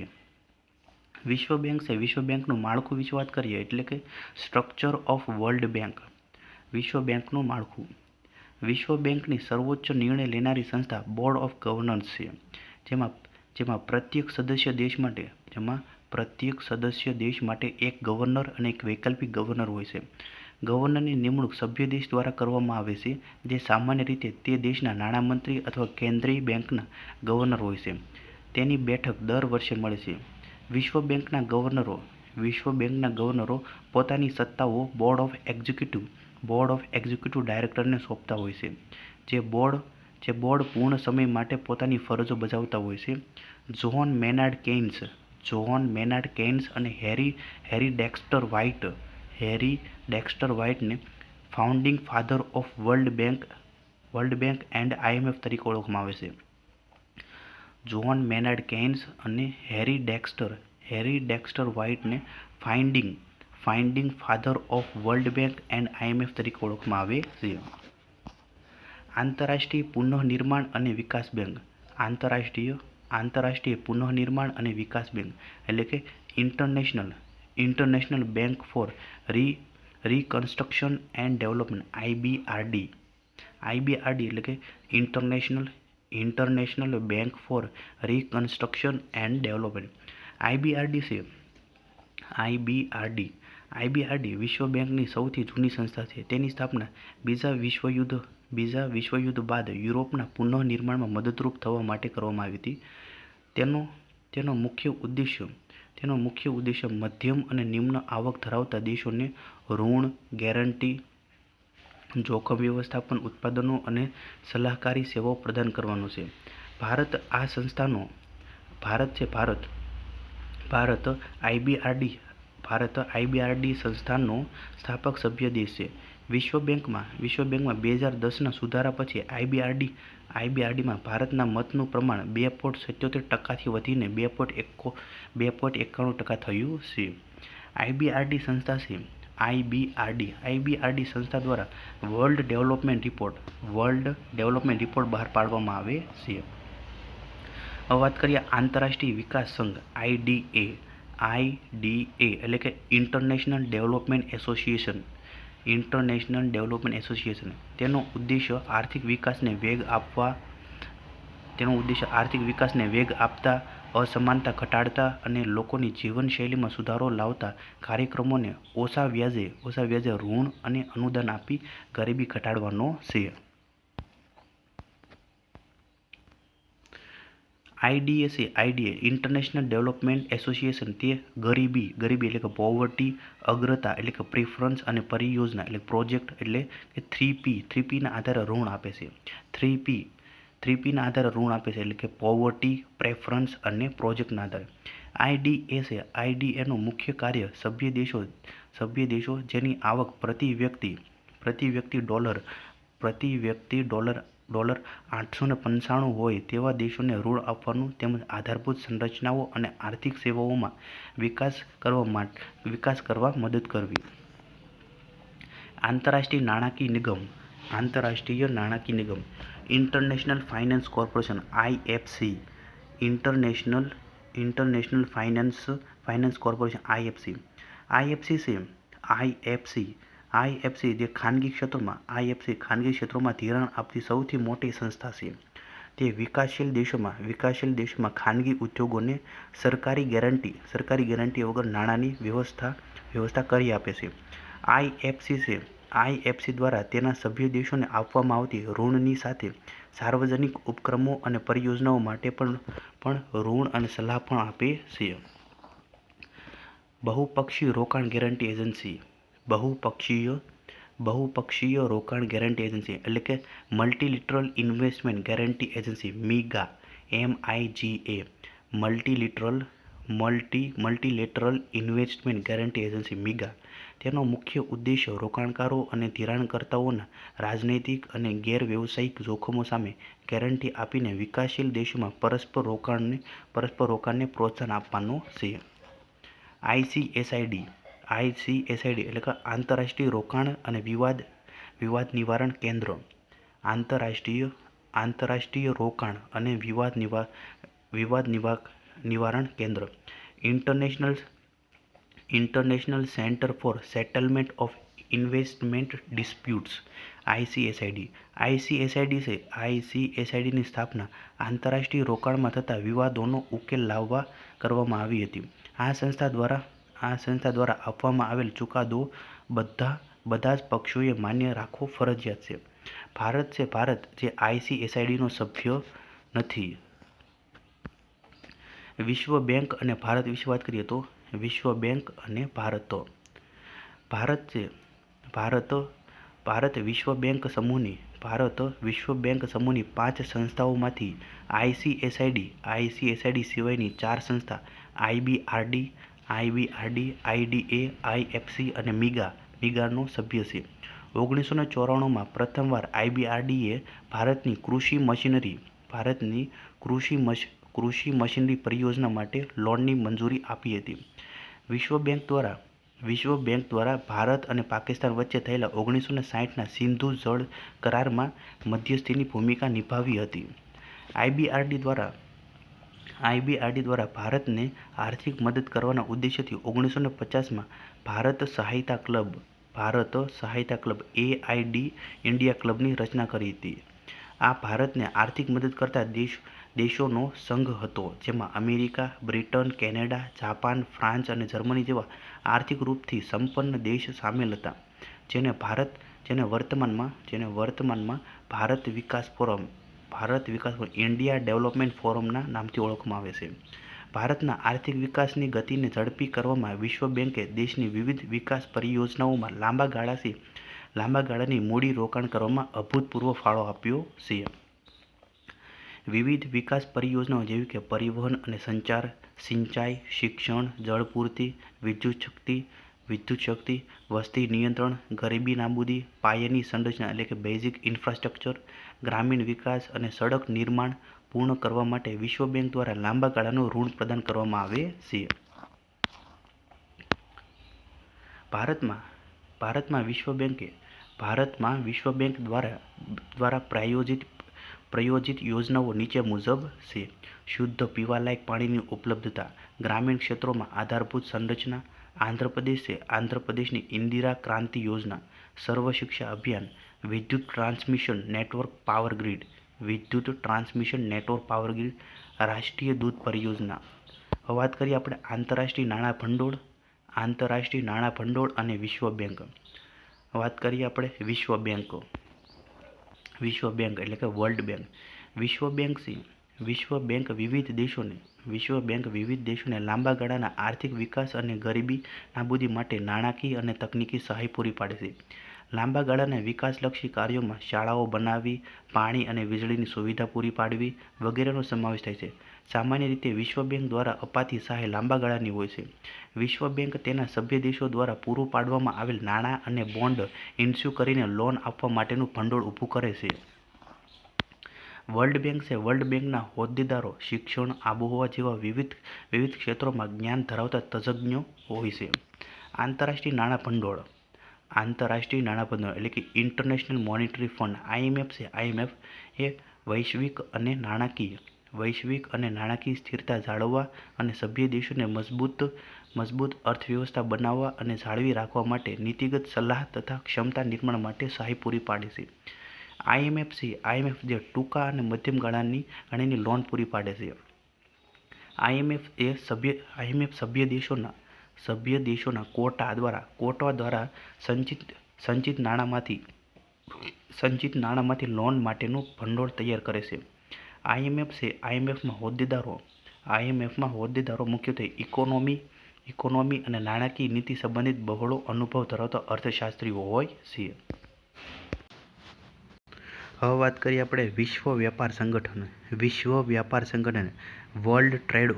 વિશ્વ બેંકનું માળખું વિશે વાત કરીએ એટલે કે સ્ટ્રક્ચર ઓફ વર્લ્ડ બેંક. વિશ્વ બેંકનું માળખું. વિશ્વ બેંકની સર્વોચ્ચ નિર્ણય લેનારી સંસ્થા બોર્ડ ઓફ ગવર્નર્સ છે, જેમાં પ્રત્યેક સદસ્ય દેશ માટે એક ગવર્નર અને એક વૈકલ્પિક ગવર્નર હોય છે. ગવર્નરની નિમણૂક સભ્ય દેશ દ્વારા કરવામાં આવે છે, જે સામાન્ય રીતે તે દેશના નાણામંત્રી અથવા કેન્દ્રીય બેંકના ગવર્નર હોય છે. તેની બેઠક દર વર્ષે મળે છે. વિશ્વ બેંકના ગવર્નરો પોતાની સત્તાઓ બોર્ડ ઓફ એક્ઝિક્યુટિવ ડાયરેક્ટરને સોંપતા હોય છે, જે બોર્ડ પૂર્ણ સમય માટે પોતાની ફરજો બજાવતા હોય છે. John Maynard Keynes John Maynard Keynes અને હેરી ડેક્સ્ટર વ્હાઇટને founding father of World Bank and IMF તરીકે ઓળખવામાં આવે છે. જ્હોન મેનાર્ડ કેન્સ અને હેરી ડેક્સ્ટર વ્હાઇટને founding father of World Bank and IMF તરીકે ઓળખવામાં આવે છે. આંતરરાષ્ટ્રીય પુનઃનિર્માણ અને વિકાસ બેંક આંતરરાષ્ટ્રીય પુનઃનિર્માણ અને વિકાસ બેંક એટલે કે international bank four reconstruction and development IBRD એટલે કે international bank four reconstruction and development. IBRD વિશ્વ બેંકની સૌથી જૂની સંસ્થા છે. તેની સ્થાપના બીજા વિશ્વયુદ્ધ બાદ યુરોપના પુનઃનિર્માણમાં મદદરૂપ થવા માટે કરવામાં આવી હતી. તેનો મુખ્ય ઉદ્દેશ્ય મધ્યમ અને નિમ્ન આવક ધરાવતા દેશોને ઋણ, ગેરંટી, જોખમ વ્યવસ્થાપન, ઉત્પાદનો અને સલાહકારી સેવાઓ પ્રદાન કરવાનો છે. ભારત IBRD સંસ્થાનો સ્થાપક સભ્ય દેશ છે. વિશ્વ બેંકમાં 2010ના સુધારા પછી IBRDમાં ભારતના મતનું પ્રમાણ 2.77% વધીને 2.91% થયું છે. IBRD સંસ્થા દ્વારા વર્લ્ડ ડેવલપમેન્ટ રિપોર્ટ બહાર પાડવામાં આવે છે. હવે વાત કરીએ આંતરરાષ્ટ્રીય વિકાસ સંઘ IDA એટલે કે ઇન્ટરનેશનલ ડેવલપમેન્ટ એસોસિએશન. તેનો ઉદ્દેશ્ય આર્થિક વિકાસને વેગ આપતા, અસમાનતા ઘટાડતા અને લોકોની જીવનશૈલીમાં સુધારો લાવતા કાર્યક્રમોને ઓછા વ્યાજે ઋણ અને અનુદાન આપી ગરીબી ઘટાડવાનો છે. IDA ઇન્ટરનેશનલ ડેવલપમેન્ટ એસોસિએશન તે ગરીબી એટલે કે પોવર્ટી, અગ્રતા એટલે કે પ્રિફરન્સ અને પરિયોજના એટલે પ્રોજેક્ટ એટલે કે 3P ના આધારે ઋણ આપે છે. 3P ના આધારે ઋણ આપે છે એટલે કે પોવર્ટી, પ્રેફરન્સ અને પ્રોજેક્ટના આધારે. IDAનો મુખ્ય કાર્ય સભ્ય દેશો જેની આવક પ્રતિ વ્યક્તિ $895 હોય તેવા દેશોને ઋણ આપવાનું તેમજ આધારભૂત સંરચનાઓ અને આર્થિક સેવાઓમાં વિકાસ કરવા મદદ કરવી. આંતરરાષ્ટ્રીય નાણાકીય નિગમ international finance corporation IFC international finance corporation IFC જે ખાનગી ક્ષેત્રોમાં ધિરાણ આપતી સૌથી મોટી સંસ્થા છે. તે વિકાસશીલ દેશોમાં ખાનગી ઉદ્યોગોને સરકારી ગેરંટી વગર નાણાંની વ્યવસ્થા કરી આપે છે. IFC દ્વારા તેના સભ્ય દેશોને આપવામાં આવતી ઋણની સાથે સાર્વજનિક ઉપક્રમો અને પરિયોજનાઓ માટે પણ ઋણ અને સલાહ પણ આપે છે. બહુપક્ષીય રોકાણ ગેરંટી એજન્સી એટલે કે multilateral investment guarantee agency MIGA multilateral investment guarantee agency MIGA. તેનો મુખ્ય ઉદ્દેશ્ય રોકાણકારો અને ધિરાણકર્તાઓના રાજનૈતિક અને ગેર-વ્યવસાયિક જોખમો સામે ગેરંટી આપીને વિકાસશીલ દેશોમાં પરસ્પર રોકાણને પ્રોત્સાહન આપવાનો છે. ICSID એટલે કે આંતરરાષ્ટ્રીય રોકાણ અને વિવાદ નિવારણ કેન્દ્ર. આંતરરાષ્ટ્રીય રોકાણ અને વિવાદ નિવારણ કેન્દ્ર. International centre for settlement of investment disputes ICSIDની સ્થાપના આંતરરાષ્ટ્રીય રોકાણમાં થતા વિવાદોનો ઉકેલ લાવવા કરવામાં આવી હતી. આ સંસ્થા દ્વારા આપવામાં આવેલ ચુકાદો બધા જ પક્ષોએ માન્ય રાખવો ફરજિયાત છે. ભારત જે ICSIDનો સભ્ય નથી. વિશ્વ બેંક અને ભારત વિશે વાત કરીએ તો વિશ્વ બેંક અને ભારત ભારત વિશ્વ બેંક સમૂહની 5 સંસ્થાઓમાંથી આઈસીએસઆઈડી સિવાયની 4 સંસ્થા આઈબીઆરડી, આઈડીએ, આઈએફસી અને મીગાનો સભ્ય છે. 1994માં પ્રથમવાર આઈબીઆરડીએ ભારતની કૃષિ મશીનરી પરિયોજના માટે લોનની મંજૂરી આપી હતી. વિશ્વ બેંક દ્વારા ભારત અને પાકિસ્તાન વચ્ચે થયેલા 1960ના સિંધુ જળ કરારમાં મધ્યસ્થીની ભૂમિકા નિભાવી હતી. આઈબીઆરડી દ્વારા ભારતને આર્થિક મદદ કરવાના ઉદ્દેશ્યથી 1950માં ભારત સહાયતા ક્લબ એઆઈડી ઇન્ડિયા ક્લબની રચના કરી હતી. આ ભારતને આર્થિક મદદ કરતા દેશોનો સંઘ હતો, જેમાં America, Britain, Canada, Japan, France અને જર્મની જેવા આર્થિક રૂપથી સંપન્ન દેશ સામેલ હતા, જેને વર્તમાનમાં ભારત વિકાસ ફોરમ ઇન્ડિયા ડેવલપમેન્ટ ફોરમના નામથી ઓળખવામાં આવે છે. ભારતના આર્થિક વિકાસની ગતિને ઝડપી કરવામાં વિશ્વ બેંકે દેશની વિવિધ વિકાસ પરિયોજનાઓમાં લાંબા ગાળાની મૂડી રોકાણ કરવામાં અભૂતપૂર્વ ફાળો આપ્યો છે. વિવિધ વિકાસ પરિયોજનાઓ જેવી કે પરિવહન અને સંચાર, સિંચાઈ, શિક્ષણ, જળપૂર્તિ, વિદ્યુત શક્તિ, વસ્તી નિયંત્રણ, ગરીબી નાબૂદી, પાયાની સંરચના એટલે કે બેઝિક ઇન્ફ્રાસ્ટ્રક્ચર, ગ્રામીણ વિકાસ અને સડક નિર્માણ પૂર્ણ કરવા માટે વિશ્વ બેંક દ્વારા લાંબા ગાળાનું ઋણ પ્રદાન કરવામાં આવે છે. ભારતમાં વિશ્વ બેંક દ્વારા પ્રાયોજિત યોજનાઓ નીચે મુજબ છે. શુદ્ધ પીવાલાયક પાણીની ઉપલબ્ધતા, ગ્રામીણ ક્ષેત્રોમાં આધારભૂત સંરચના. આંધ્રપ્રદેશની ઇન્દિરા ક્રાંતિ યોજના, સર્વ શિક્ષા અભિયાન, વિદ્યુત ટ્રાન્સમિશન નેટવર્ક પાવર ગ્રીડ, રાષ્ટ્રીય દૂધ પરિયોજના. હવે વાત કરીએ આપણે આંતરરાષ્ટ્રીય નાણાં ભંડોળ અને વિશ્વ બેંક. વાત કરીએ આપણે વિશ્વ બેંક એટલે કે વર્લ્ડ બેંક. વિશ્વ બેંક વિવિધ દેશોને લાંબા ગાળાના આર્થિક વિકાસ અને ગરીબી નાબૂદી માટે નાણાકીય અને તકનીકી સહાય પૂરી પાડે છે. લાંબા ગાળાના વિકાસલક્ષી કાર્યોમાં શાળાઓ બનાવવી, પાણી અને વીજળીની સુવિધા પૂરી પાડવી વગેરેનો સમાવેશ થાય છે. સામાન્ય રીતે વિશ્વ બેંક દ્વારા અપાતી સહાય લાંબા ગાળાની હોય છે. વિશ્વ બેંક તેના સભ્ય દેશો દ્વારા પૂરું પાડવામાં આવેલ નાણાં અને બોન્ડ ઇસ્યુ કરીને લોન આપવા માટેનું ભંડોળ ઊભું કરે છે. વર્લ્ડ બેંકના હોદ્દેદારો શિક્ષણ, આબોહવા જેવા વિવિધ ક્ષેત્રોમાં જ્ઞાન ધરાવતા તજજ્ઞો હોય છે. આંતરરાષ્ટ્રીય નાણાં ભંડોળ એટલે કે ઇન્ટરનેશનલ મોનિટરી ફંડ આઈએમએફ એ વૈશ્વિક અને નાણાકીય સ્થિરતા જાળવવા અને સભ્ય દેશોને મજબૂત અર્થવ્યવસ્થા બનાવવા અને જાળવી રાખવા માટે નીતિગત સલાહ તથા ક્ષમતા નિર્માણ માટે સહાય પૂરી પાડે છે. આઈએમએફ જે ટૂંકા અને મધ્યમ ગાળાની લોન પૂરી પાડે છે. આઈએમએફ સભ્ય દેશોના કોટા દ્વારા સંચિત નાણાંમાંથી લોન માટેનું ભંડોળ તૈયાર કરે છે. આઈએમએફમાં હોદ્દેદારો મુખ્યત્વે ઇકોનોમી અને નાણાકીય નીતિ સંબંધિત બહોળો અનુભવ ધરાવતા અર્થશાસ્ત્રીઓ હોય છે. હવે વાત કરીએ આપણે વિશ્વ વ્યાપાર સંગઠન વર્લ્ડ ટ્રેડ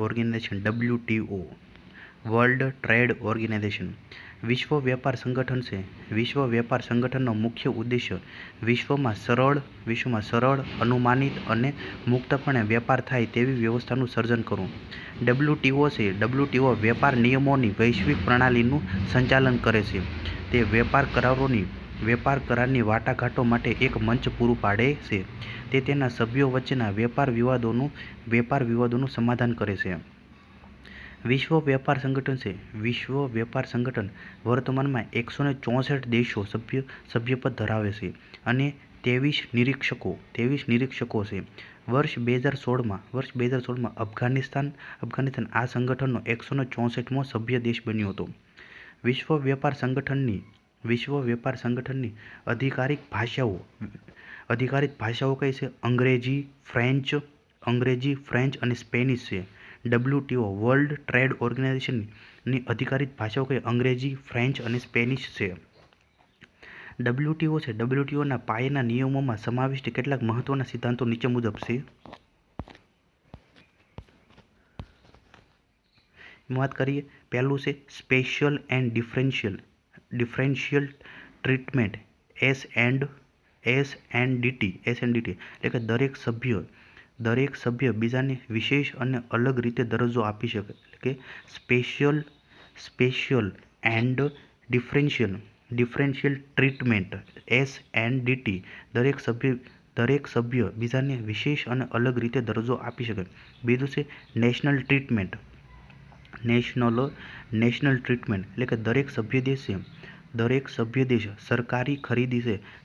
ઓર્ગેનાઇઝેશન વિશ્વ વ્યાપાર સંગઠન છે. વિશ્વ વ્યાપાર સંગઠનનો મુખ્ય ઉદ્દેશ્ય વિશ્વમાં સરળ, અનુમાનિત અને મુક્તપણે વેપાર થાય તેવી વ્યવસ્થાનું સર્જન કરવું. ડબ્લ્યુટીઓ છે. ડબ્લ્યુટીઓ વેપાર નિયમોની વૈશ્વિક પ્રણાલીનું સંચાલન કરે છે. તે વેપાર કરારની વાટાઘાટો માટે એક મંચ પૂરું પાડે છે. તે તેના સભ્યો વચ્ચેના વેપાર વિવાદોનું સમાધાન કરે છે. વિશ્વ વ્યાપાર સંગઠન છે. વિશ્વ વ્યાપાર સંગઠન વર્તમાનમાં 164 દેશો સભ્યપદ ધરાવે છે અને 23 નિરીક્ષકો છે. વર્ષ 2016માં અફઘાનિસ્તાન આ સંગઠનનો 164મો સભ્ય દેશ બન્યો હતો. વિશ્વ વ્યાપાર સંગઠનની અધિકારિક ભાષાઓ કઈ છે? અંગ્રેજી, ફ્રેન્ચ અને સ્પેનિશ છે. ડબ્લ્યુટીઓ વર્લ્ડ ટ્રેડ ઓર્ગેનાઇઝેશનની અધિકારિક ભાષાઓ કઈ? અંગ્રેજી, ફ્રેન્ચ અને સ્પેનિશ છે. ડબલ્યુટીઓ છે, ડબલ્યુટીઓના પાયાના નિયમોમાં સમાવિષ્ટ કેટલાક મહત્વના સિદ્ધાંતો નીચે મુજબ છે. વાત કરીએ, પહેલું છે સ્પેશિયલ એન્ડ ડિફરન્શિયલ ટ્રીટમેન્ટ, એસએનડીટી એટલે કે દરેક સભ્ય બીજાને વિશેષ અને અલગ રીતે દરજ્જો આપી શકે. એટલે કે સ્પેશિયલ એન્ડ ડિફરન્શિયલ ટ્રીટમેન્ટ, એસએનડીટી, દરેક સભ્ય બીજાને વિશેષ અને અલગ રીતે દરજ્જો આપી શકે. બીજું છે નેશનલ ટ્રીટમેન્ટ, એટલે કે દરેક સભ્ય દેશ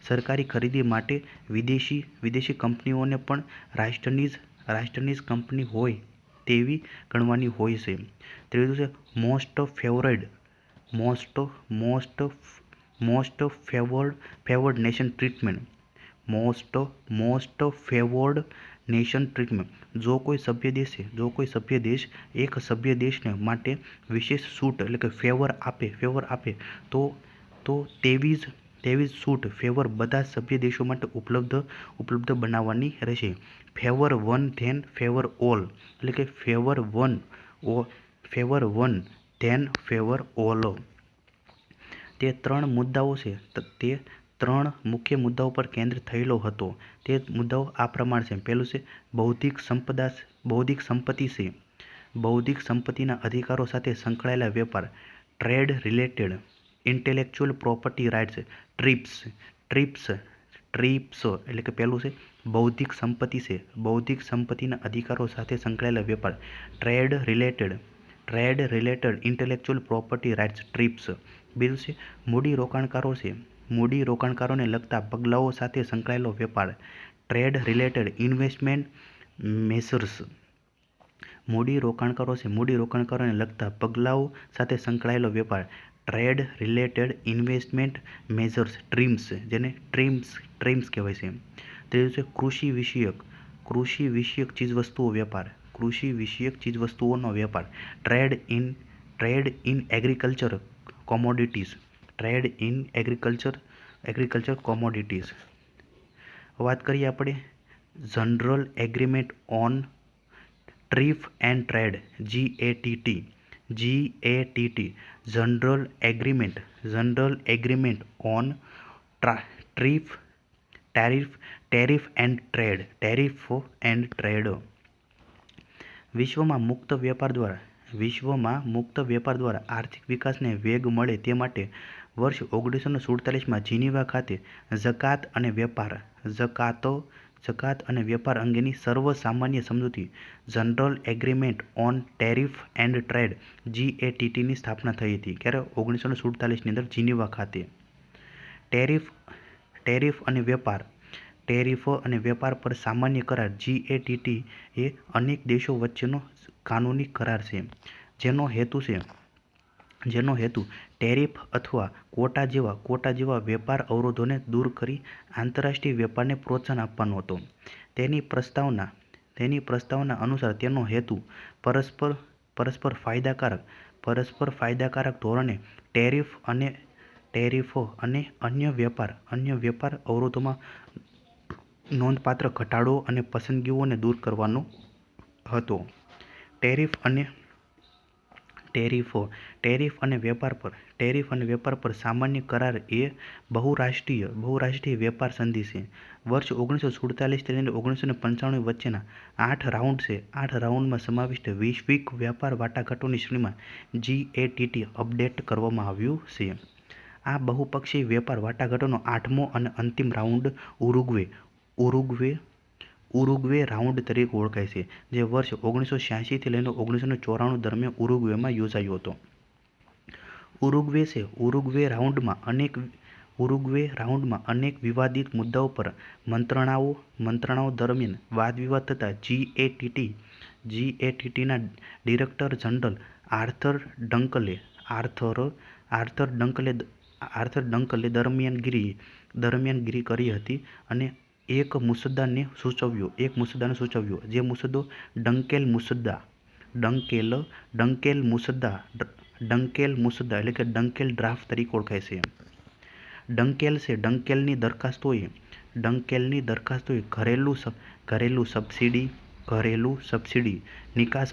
સરકારી ખરીદી માટે વિદેશી કંપનીઓને પણ રાષ્ટ્રની જ કંપની હોય તેવી ગણવાની હોય છે. ત્રીજું છે મોસ્ટ ફેવર્ડ નેશન ટ્રીટમેન્ટ, જો કોઈ સભ્ય દેશ એક સભ્ય દેશને માટે વિશેષ છૂટ એટલે કે ફેવર આપે તો તેવી જ છૂટ બધા સભ્ય દેશો માટે ઉપલબ્ધ બનાવવાની રહેશે. Favour one then favour all, એટલે કે favour one then favour all. તે 3 મુદ્દાઓ છે, તે 3 મુખ્ય મુદ્દાઓ પર કેન્દ્રિત થયેલો હતો. તે મુદ્દાઓ આ પ્રમાણે છે. પહેલું છે બૌદ્ધિક સંપત્તિ છે, બૌદ્ધિક સંપત્તિના અધિકારો સાથે સંકળાયેલા વેપાર, trade related intellectual property rights, TRIPS એટલે કે પહેલું છે બૌદ્ધિક સંપત્તિ છે, બૌદ્ધિક સંપત્તિના અધિકારો સાથે સંકળાયેલા વેપાર, trade related intellectual property rights, TRIPS. બીજું છે મૂડીરોકાણકારોને લગતા પગલાઓ સાથે સંકળાયેલો વેપાર, ટ્રેડ રિલેટેડ ઇન્વેસ્ટમેન્ટ મેઝર્સ. મૂડીરોકાણકારોને લગતા પગલાઓ સાથે સંકળાયેલો વેપાર, trade related investment measures, TRIMS, જેને ટ્રીમ્સ કહેવાય છે. ત્રીજું છે કૃષિ વિષયક ચીજવસ્તુઓનો વેપાર, ટ્રેડ ઇન એગ્રીકલ્ચર કોમોડિટીઝ. વાત કરીએ આપણે general agreement on tariff and trade, GATT, general agreement on tariff and trade. વિશ્વમાં મુક્ત વેપાર દ્વારા આર્થિક વિકાસને વેગ મળે તે માટે વર્ષ 1947માં જીનીવા ખાતે જકાત અને વેપાર અંગેની સર્વસામાન્ય સમજૂતી, general agreement on tariff and trade, GATTની સ્થાપના થઈ હતી. ક્યારે? 1947ની અંદર જીનીવા ખાતે. ટેરિફ અને વેપાર પર સામાન્ય કરાર, GATT એ અનેક દેશો વચ્ચેનો કાનૂની કરાર છે જેનો હેતુ ટેરિફ અથવા ક્વોટા જેવા વેપાર અવરોધોને દૂર કરી આંતરરાષ્ટ્રીય વેપારને પ્રોત્સાહન આપવાનો હતો. તેની પ્રસ્તાવના અનુસાર તેનો હેતુ પરસ્પર ફાયદાકારક ધોરણે ટેરિફ અને અન્ય વેપાર અવરોધોમાં નોંધપાત્ર ઘટાડો અને પસંદગીઓને દૂર કરવાનો હતો. ટેરિફ અને વેપાર પર સામાન્ય કરાર એ બહુરાષ્ટ્રીય વેપાર સંધિ છે. વર્ષ 1947થી લઈને 1995 વચ્ચેના 8 રાઉન્ડ છે. 8 રાઉન્ડમાં સમાવિષ્ટ વૈશ્વિક વેપાર વાટાઘાટોની શ્રેણીમાં GATT અપડેટ કરવામાં આવ્યું છે. આ બહુપક્ષીય વેપાર વાટાઘાટોનો 8મો અને અંતિમ રાઉન્ડ ઉરુગ્વે રાઉન્ડ તરીકે ઓળખાય છે, જે વર્ષ 1986થી લઈને 1994 દરમિયાન ઉરુગ્વેમાં યોજાયો હતો. ઉરુગ્વે રાઉન્ડમાં અનેક વિવાદિત મુદ્દાઓ પર મંત્રણાઓ દરમિયાન વાદવિવાદ થતા GATTના ડિરેક્ટર જનરલ આર્થર ડંકલે દરમિયાનગીરી કરી હતી અને એક મુસદ્દાને સૂચવ્યો, જે મુસદ્દો ડંકેલ મુસદ્દા એટલે કે ડંકેલ ડ્રાફ્ટ તરીકે ઓળખાય છે. ડંકેલ છે, ડંકેલની દરખાસ્તોએ ઘરેલું સબસિડી નિકાસ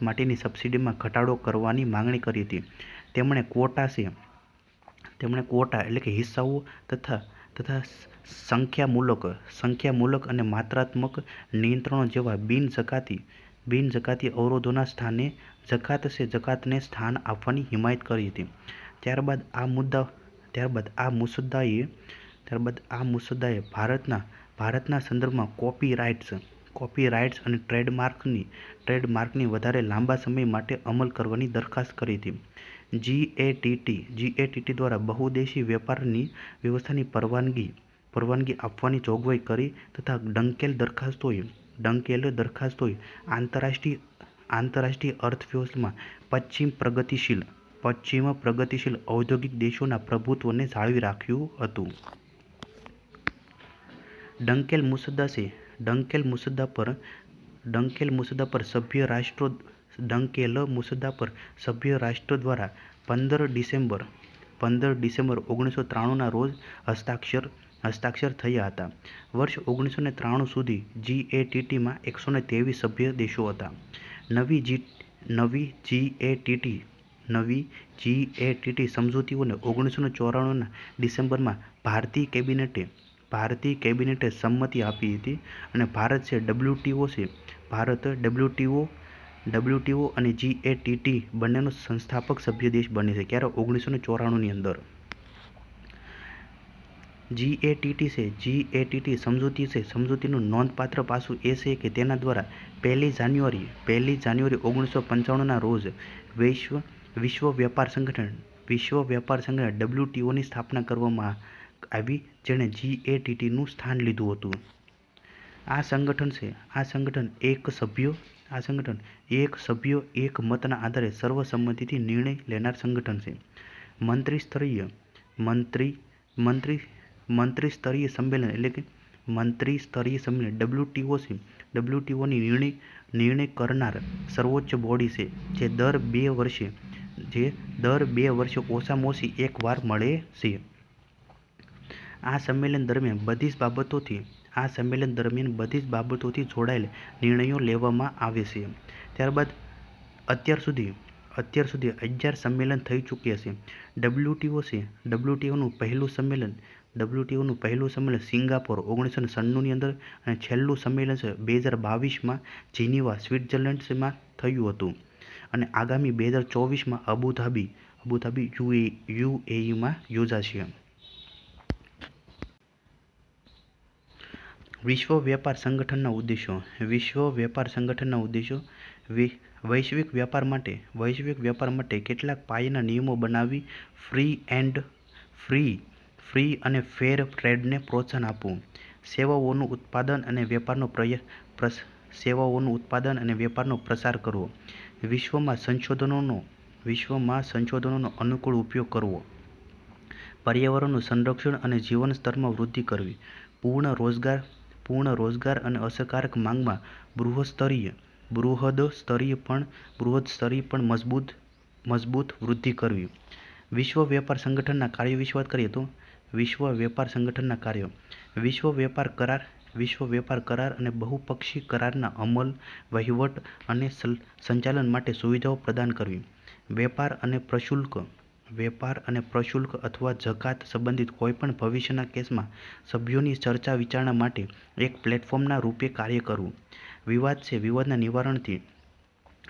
માટેની સબસિડીમાં ઘટાડો કરવાની માંગણી કરી હતી. તેમણે ક્વોટા એટલે કે હિસ્સાઓ તથા સંખ્યામૂલક અને માત્રાત્મક નિયંત્રણો જેવા બિનજકાતી અવરોધોના સ્થાને જકાતને સ્થાન આપવાની હિમાયત કરી હતી. ત્યારબાદ આ મુસદ્દાએ ભારતના સંદર્ભમાં કોપીરાઇટ્સ અને ટ્રેડમાર્કની વધારે લાંબા સમય માટે અમલ કરવાની દરખાસ્ત કરી હતી. GATT દ્વારા બહુદેશી વેપારની વ્યવસ્થાની પરવાનગી આપવાની જોગવાઈ કરી તથા ડંકેલ દરખાસ્તોએ આંતરરાષ્ટ્રીય અર્થવ્યવસ્થામાં પશ્ચિમ પ્રગતિશીલ ઔદ્યોગિક દેશોના પ્રભુત્વને જાળવી રાખ્યું હતું. ડંકેલ મુસદ્દા પર સભ્ય રાષ્ટ્રો દ્વારા 15 ડિસેમ્બર 1993ના રોજ હસ્તાક્ષર થયા હતા. વર્ષ 1993 સુધી GATTમાં 123 સભ્ય દેશો હતા. નવી GATT સમજૂતીઓને 1994ના ડિસેમ્બરમાં ભારતીય કેબિનેટે સંમતિ આપી હતી અને ભારત WTO અને GATT બંનેનો સંસ્થાપક સભ્ય દેશ બને છે. ક્યારે? 1994ની અંદર. GATT સમજૂતીનું નોંધપાત્ર પાસું એ છે કે તેના દ્વારા 1 જાન્યુઆરી 1995ના રોજ વિશ્વ વ્યાપાર સંગઠન WTOની સ્થાપના કરવામાં આવી, જેણે GATTનું સ્થાન લીધું હતું. આ સંગઠન એક સભ્ય એક મતના આધારે સર્વસંમતિથી નિર્ણય લેનાર સંગઠન છે. મંત્રીસ્તરીય સંમેલન WTO છે. WTOની નિર્ણય કરનાર સર્વોચ્ચ બોડી છે, જે દર 2 વર્ષે ઓછામાં ઓછી એક વાર મળે છે. આ સંમેલન દરમિયાન બધી જ બાબતોથી જોડાયેલ નિર્ણયો લેવામાં આવે છે. ત્યારબાદ અત્યાર સુધી 11 સંમેલન થઈ ચૂક્યા છે. WTOનું પહેલું સંમેલન સિંગાપોર 1996ની અંદર અને છેલ્લું સંમેલન 2022માં જીનીવા, સ્વિટ્ઝરલેન્ડમાં થયું હતું અને આગામી 2024માં અબુધાબી UAEમાં યોજાશે. વિશ્વ વ્યાપાર સંગઠનના ઉદ્દેશો વૈશ્વિક વ્યાપાર માટે કેટલાક પાયાના નિયમો બનાવી ફ્રી અને ફેર ટ્રેડને પ્રોત્સાહન આપવું, સેવાઓનું ઉત્પાદન અને વેપારનો પ્રસાર કરવો, વિશ્વમાં સંશોધનોનો અનુકૂળ ઉપયોગ કરવો, પર્યાવરણનું સંરક્ષણ અને જીવન સ્તરમાં વૃદ્ધિ કરવી, પૂર્ણ રોજગાર અને અસરકારક માંગમાં બૃહદ સ્તરીય પણ મજબૂત વૃદ્ધિ કરવી. વિશ્વ વ્યાપાર સંગઠનના કાર્યો વિશે વાત કરીએ તો વિશ્વ વ્યાપાર સંગઠનના કાર્યો: વિશ્વ વ્યાપાર કરાર અને બહુપક્ષી કરારના અમલ, વહીવટ અને સંચાલન માટે સુવિધાઓ પ્રદાન કરવી, વેપાર અને પ્રશુલ્ક અથવા જકાત સંબંધિત કોઈપણ ભવિષ્યના કેસમાં સભ્યોની ચર્ચા વિચારણા માટે એક પ્લેટફોર્મના રૂપે કાર્ય કરવું,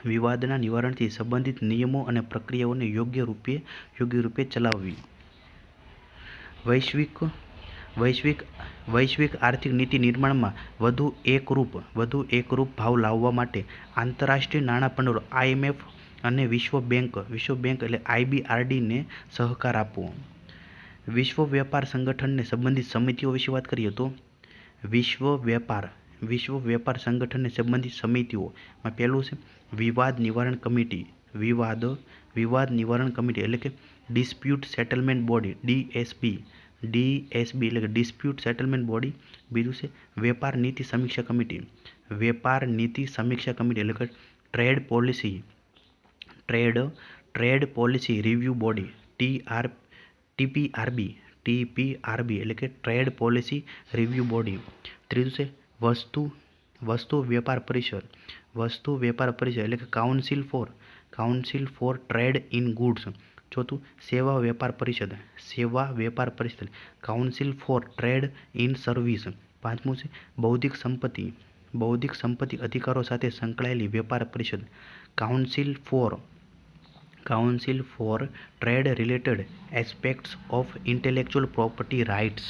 વિવાદના નિવારણથી સંબંધિત નિયમો અને પ્રક્રિયાઓને યોગ્ય રૂપે ચલાવવી, વૈશ્વિક આર્થિક નીતિ નિર્માણમાં વધુ એકરૂપ ભાવ લાવવા માટે આંતરરાષ્ટ્રીય નાણાં ભંડોળ IMF અને વિશ્વ બેંક IBRDને સહકાર આપવો. વિશ્વ વ્યાપાર સંગઠનને સંબંધિત સમિતિઓ વિશે વાત કરીએ તો વિશ્વ વ્યાપાર સંગઠનને સંબંધિત સમિતિઓમાં પહેલું છે વિવાદ નિવારણ કમિટી એટલે કે ડિસ્પ્યુટ સેટલમેન્ટ બોડી DSB એટલે કે ડિસ્પ્યુટ સેટલમેન્ટ બોડી. બીજું છે વેપાર નીતિ સમીક્ષા કમિટી એટલે કે ટ્રેડ પોલિસી રિવ્યુ બોડી ટીપીઆરબી એટલે કે ટ્રેડ પોલિસી રિવ્યુ બોડી. ત્રીજું છે વસ્તુ વેપાર પરિષદ એટલે કે council for trade in goods. ચોથું સેવા વેપાર પરિષદ council for trade in service. પાંચમું છે બૌદ્ધિક સંપત્તિ અધિકારો સાથે સંકળાયેલી વેપાર પરિષદ council for trade related aspects of intellectual property rights.